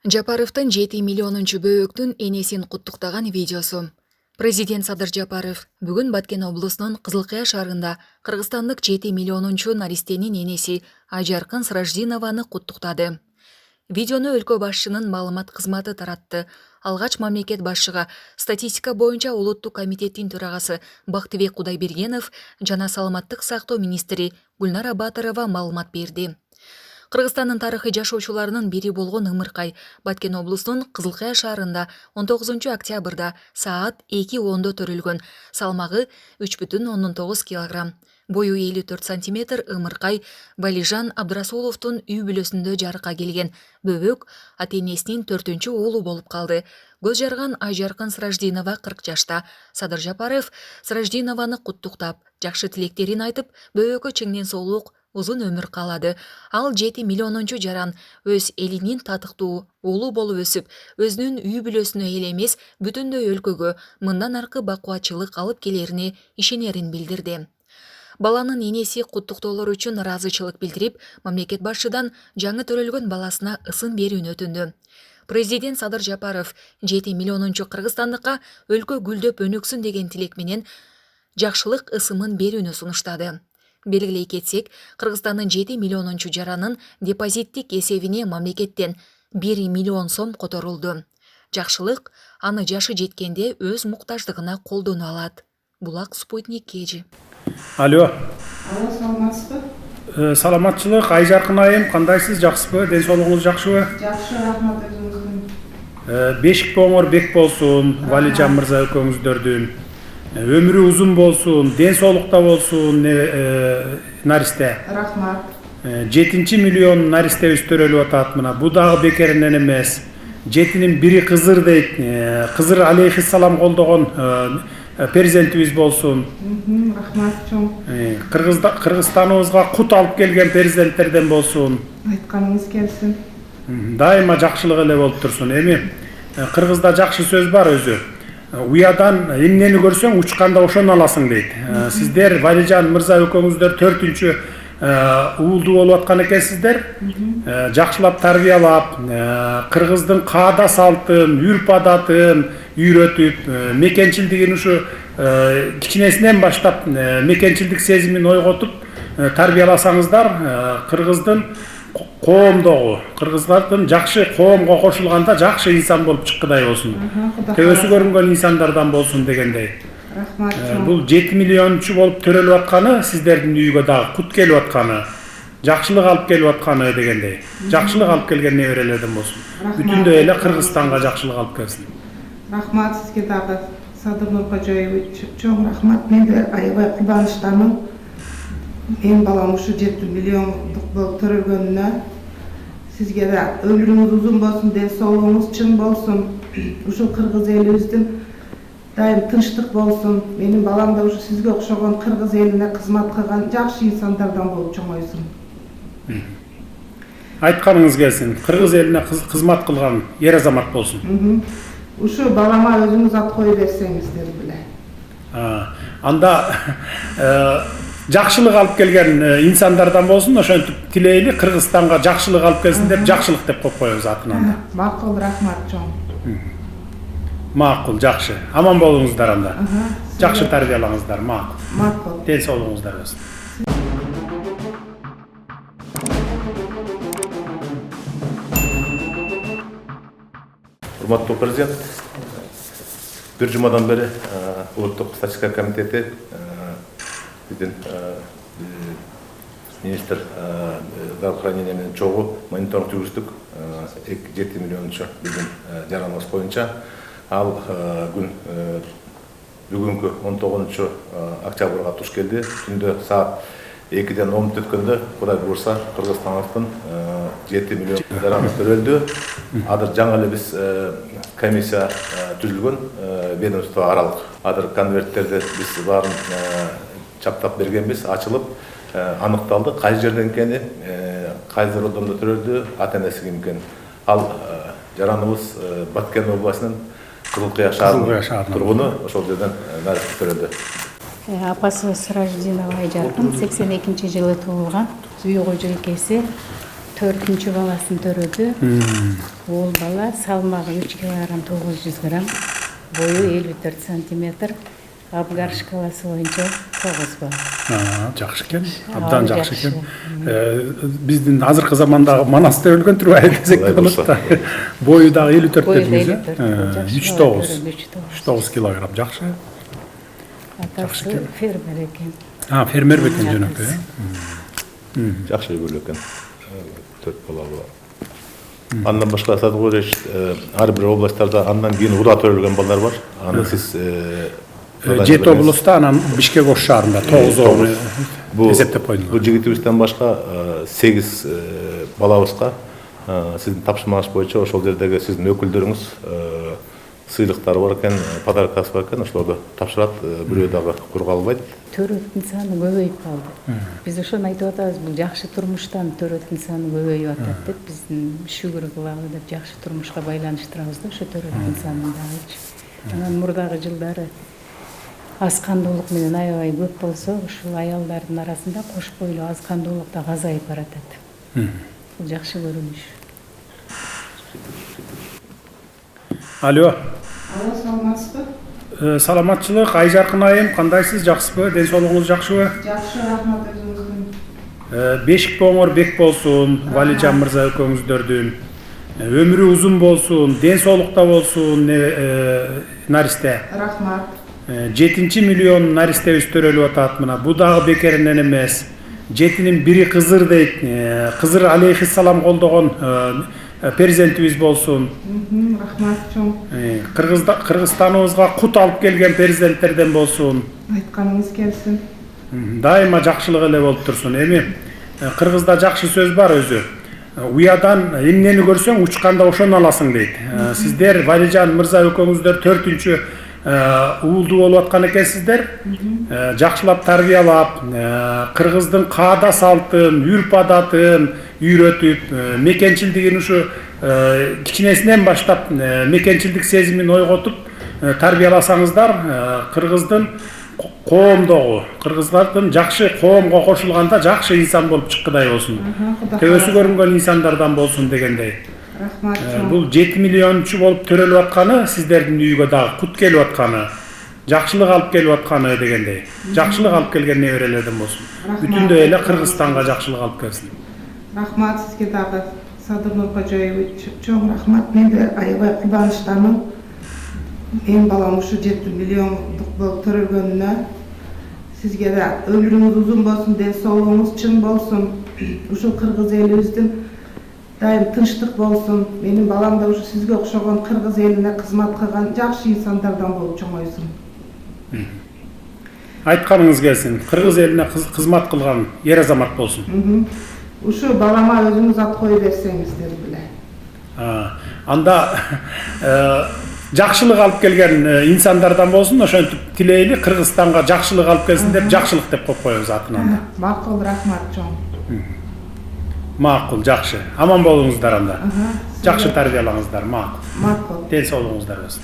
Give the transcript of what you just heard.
Жапаровдун 7 миллионунчу бөөктүн энесин куттуктаган видеосу. Президент Садыр Жапаров бүгүн Баткен облусунун Кызылкая шаарында кыргызстандык 7 миллионунчу наристенин энеси Айжаркын Сраждинованы куттуктады. Видеону өлкө башчынын маалымат кызматы таратты. Алгач мамлекет башчыга статистика боюнча улуттук комитеттин төрагасы Бактыбек Кудайбергенов жана саламаттык сактоо министри Гүлнара Батырова маалымат берди. Кыргызстандын тарыхый жашоочуларынын бири болгон Ымыркай Баткен облусунун Кызылкая шаарында 19 октябрда саат 2:10 төрөлгөн. Салмагы 3,9 кг. Бою 54 сантиметр Ымыркай Валижан Абдрасуловдун үй бүлөсүндө жарыкка келген. Бөбөк ата-энесинин 4-чү уулу болуп калды. Көз жарган Айжаркын Сраждинова 40 жашта. Садыр Жапаров Сраждинованы куттуктап, жакшы тилектерин айтып, бөбөккө чеңден соолук, узун өмүр каалады. Ал 7 миллионунчу жаран өз элинин татыктуу уулу болуп өсүп, өзүнүн үй бүлөсүнө эле эмес, бүтүндөй өлкөгө мындан аркы бакубатчылык алып келерине ишенерин билдирди. Баланын энеси куттуктоолор үчүн ыраазычылык билдирип, мамлекет башчыдан жаңы төрөлгөн баласына ысын берүүнү өтүндү. Президент Садыр Жапаров 7 миллионунчу кыргызстандыкка өлкө гүлдөп өнүксүн деген тилек менен жакшылык ысымын берүүнү сунуштады. Белгилей кетсек, Кыргызстандын 7 миллионунчу жаранын депозиттик эсебине мамлекеттен 1 миллион сом которулду. Жакшылык аны жашы жеткенде өз муктаждыгына колдоно алат. Булак Спутник Кежи. Алло. Алло, саламатсызбы? Саламатчылык, Айжаркын айым, кандайсыз, жакшысызбы? Ден соолугуңуз жакшыбы? Жакшы, рахмат өзүңүздүн. Бешик боңор бек болсун, Валижан мырза экөөңүздөрдүн. Өмүрү узун болсун, ден соолукта болсун, наристе. Рахмат. 7 миллион наристебиз төрөлүп атат мына. Бу дагы бекеринен эмес. 7-нин бири кызыр дейт. Кызыр алейхиссалам колдогон перзентибиз болсун. Рахмат чоң. Кыргызстаныбызга кут алып келген перзенттерден болсун. Айтканыңыз келсин. Дайыма жакшылык эле болуп турсун. Эми кыргызда жакшы сөз бар өзү. Уядан эмнени көрсөң учканда ошону аласың дейт. Сиздер Валижан мырза экөөңүздөр 4-чү уулду болуп аткан экенсиздер. Жакшылап тарбиялап, кыргыздын каада салтын, үрп адатын үйрөтүп, мекенчилдигин ушу кичинесинен баштап мекенчилдик сезимин ойготуп тарбияласаңыздар, кыргыздын коомдогу, кыргыздардын жакшы коомго кошулганда жакшы инсан болуп чыккыдай болсун. Төбөсү көрүнгөн инсандардан болсун дегендей. Рахмат чоң. Бул 7 миллиончу болуп төрөлүп атканы сиздердин үйгө дагы кут келип атканы, жакшылык алып келип атканы дегендей. Жакшылык алып келген неберелерден болсун. Бүтүндөй эле Кыргызстанга жакшылык алып келсин. Рахмат сизге дагы, Садыр Нуркожоевич, чоң рахмат. Мен де аябай кубанычтамын. Менин балам ушу 7 миллиондук болуп төрөлгөнүнө. Сизге да өмүрүңүз узун болсун, ден соолугуңуз чың болсун. Ушул кыргыз элибиздин дайым тынчтык болсун. Менин балам да ушу сизге окшогон кыргыз элине кызмат кылган жакшы инсандардан болуп чоңойсун. Айтканыңыз келсин, кыргыз элине кызмат кылган ер азамат болсун. Ушу балама өзүңүз ат коюп берсеңиздер беле. Анда жакшылык алып келген инсандардан болсун, ошентип тилейли, Кыргызстанга жакшылык алып келсин деп, жакшылык деп коюп коебуз атын анда. Макул, рахмат чоң. Макул, жакшы. Аман болуңуздар анда. Жакшы тарбиялаңыздар, макул. Макул. Ден соолугуңуздар болсун. Урматтуу президент, бир жумадан бери улуттук статистика комитети биздин министр здравоохранения менен чогуу мониторинг жүргүздүк. 7 миллиончу биздин жараныбыз боюнча. Ал күн бүгүнкү 19 октябрга туш келди. Түндө саат 2-ден 10 өткөндө Кудай буйрса Кыргызстандын 7 миллион жараны төрөлдү. Азыр жаңы эле биз комиссия түзүлгөн, ведомство аралык. Азыр конверттерди биз баарын чаптап бергенбиз, ачылып аныкталды, кайсы жерден экени, кайсы роддомдо төрөлдү, ата-энеси ким экен. Ал жараныбыз Баткен областынын Кызылкая шаарынын тургуну, ошол жерден наристе төрөлдү. Апасы Сраждинова Айжаркын 82-жылы туулган, үй кожо экеси. 4-cü balasyny törödü. Ol bala salmagy 3 kilogram 900 gram, boyu 54 santimetr. Abgar şkalası boyunca 9 bal. Жакшы экен. Абдан жакшы экен. Биздин азыркы замандагы Манасты өлгөн турбайбы десек де болот да. Бою дагы 54 дедиңиз, 3-9. 3-9 килограмм жакшы. Atası fermer eken. Фермер бекен жөнөкөй. Жакшы көрүлөт экен. 4 бала бар. Андан башка Садыгорич ар бир областтарда андан кийин уда төрөлгөн балдар бар. Аны сиз 7 облуста, анан Бишкек ош шаарында 9 облус эсептеп койдуңуз. Бул жигитибизден башка 8 балабызга сиздин тапшырмаңыз боюнча ошол жердеги сиздин өкүлдөрүңүз сыйлыктары бар экен, подаркасы бар экен, ошолорду тапшырат, бирөө дагы курга албайт. Төрөттүн саны көбөйүп калды. Биз ошону айтып атабыз, бул жакшы турмуштан төрөттүн саны көбөйүп атат деп биздин шүгүр кылабы деп жакшы турмушка байланыштырабыз да ошо төрөттүн санын дагычы. Анан мурдагы жылдары аз кандуулук менен аябай көп болсо, ушул аялдардын арасында кош бойлуу аз кандуулук да азайып баратат. Бул жакшы көрүнүш. Алло. Алло, саламатсызбы? Саламатчылык, Айжаркын айым, кандайсыз, жакшысызбы? Ден соолугуңуз жакшыбы? Жакшы, рахмат өзүңүздүн. Бешик боңор бек болсун, Валижан мырза экөөңүздөрдүн. Өмүрү узун болсун, ден соолукта болсун, наристе. Рахмат. 7 миллион наристебиз төрөлүп атат мына. Бу дагы бекеринен эмес. 7-нин бири кызыр дейт. Кызыр алейхиссалам колдогон перзентибиз болсун. Рахмат чоң. Кыргызстаныбызга кут алып келген перзенттерден болсун. Айтканыңыз келсин. Дайыма жакшылык эле болуп турсун. Эми кыргызда жакшы сөз бар өзү. Уядан эмнени көрсөң учканда ошону аласың дейт. Сиздер Валижан мырза экөөңүздөр 4-чү уулду болуп аткан экенсиздер. Жакшылап тарбиялап, кыргыздын каада салтын, үрп адатын үйрөтүп, мекенчилдигин ушу кичинесинен баштап мекенчилдик сезимин ойготуп тарбияласаңыздар, кыргыздын коомдогу, кыргыздардын жакшы коомго кошулганда жакшы инсан болуп чыккыдай болсун. Төбөсү көрүнгөн инсандардан болсун дегендей. Рахмат чоң. Бул 7 миллиончу болуп төрөлүп атканы, сиздердин үйгө дагы кут келип атканы, жакшылык алып келип атканы дегендей. Жакшылык алып келген неберелерден болсун. Бүтүндөй эле Кыргызстанга жакшылык алып келсин. Рахмат сизге дагы. Садыр Кожоевич, чоң рахмат. Мен де аябай кубанычтамын. Менин балам ушу 7 миллиондук болуп төрөлгөнүнө. Сизге да өмүрүңүз узун болсун, ден соолугуңуз чың болсун. Ушул кыргыз элибиздин дайым тынчтык болсун. Менин балам да ушу сизге окшогон кыргыз элине кызмат кылган жакшы инсандардан болуп чоңойсун. Айтканыңыз келсин. Кыргыз элине кызмат кылган ер азамат болсун. Ушу балама өзүңүз ат коюп берсеңиздер беле. Анда жакшылык алып келген инсандардан болсун, ошентип тилейли, Кыргызстанга жакшылык алып келсин деп жакшылык деп коюп коебуз атын анда. Макул, рахмат чоң. Макул, жакшы. Аман болуңуздар анда. Жакшы тарбиялаңыздар, макул. Макул. Ден соолугуңуздар болсун.